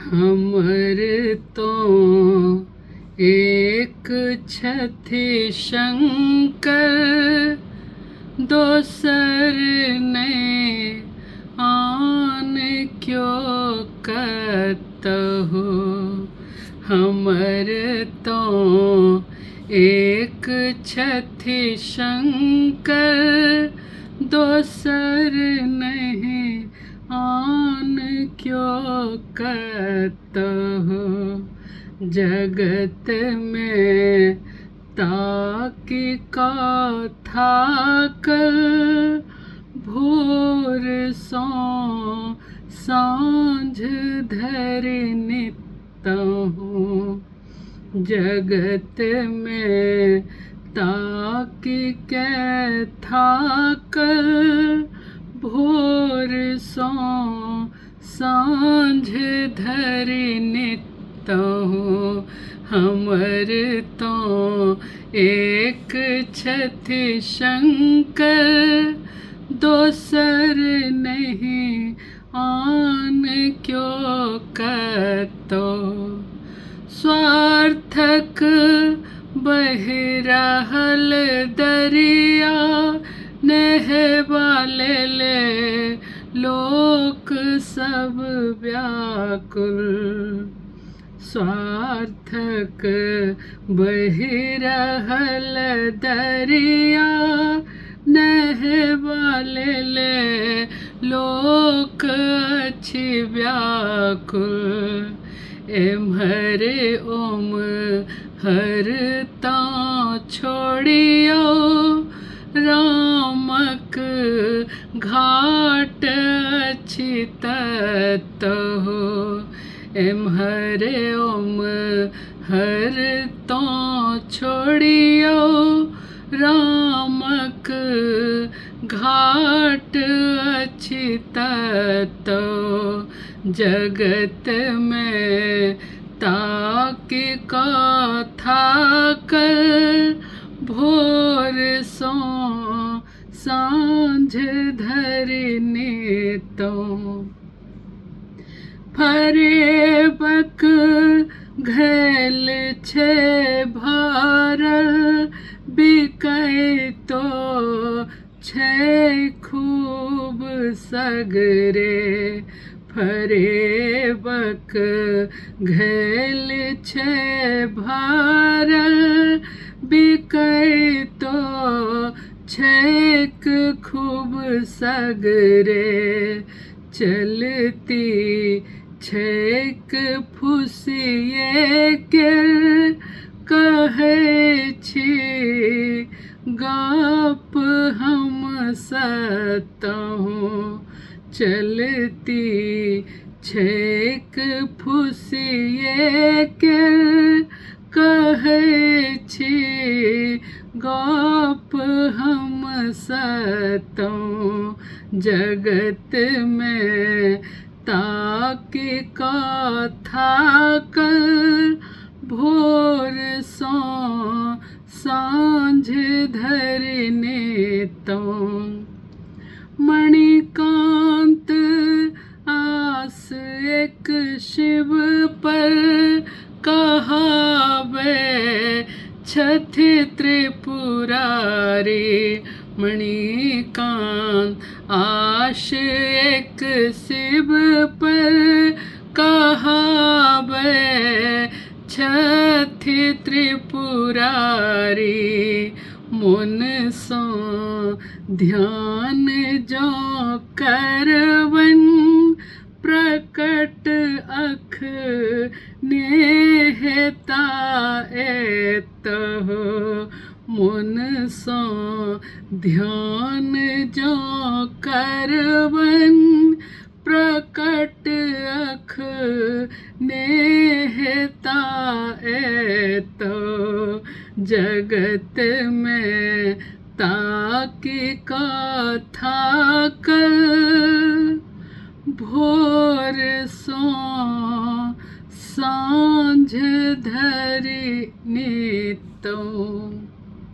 हमर तो एक छथि शंकर, दोसर ने आन क्यों कतहु। हमर तो एक छथि शंकर, दोसर नहीं आन क्यों कतहु। जगत में ताकि कथा कल, भोर सो साँझ धरि नितहु। जगत में ताकि कथा कल, भोर सो साँझ धरि नितहु। हमर तो एक छथि शंकर, दोसर नहीं आन क्यों कतहु। स्वार्थक बहि रहल दरिया, नहवा ले लोक सब व्याकुल। स्वार्थक बहि रहल दरिया, नहवा ले लोक अछि व्याकुल। एम्हर ओम्हर ताँ छोड़ियो, रामक घाट अछि ततहु। एम्हर ओम्हर ताँ छोड़ियो, रामक घाट अछि ततहु। जगत में ताकि कथा कल, भोर सो साँझ धरि नितहु। फरेबक घैल छे भरल, बिकैतो छै खूब सगरे। फरेबक घैल छे भरल, बिकैतो छैक खूब सगरे। चलती छैक फुसिए के, कहै छी गप हम सतहु। चलती छैक फुसिए के, कहै छी गप हम सतहु। जगत में ताकि कथा कल, भोर सो साँझ धरि नितहु। मणिकांत आस एक शिव पर, कहावे छथि त्रिपुरारी। मणिकांत आस एक शिव पर, कहावे छथि त्रिपुरारी। मन सो ध्यान जो करवन, प्रकट अख नेहता एतहु। मन सो ध्यान जो करवन, प्रकट अख नेहता एतहु। जगत में ताकि कथा कल, भोर सो साँझ धरि नितहु।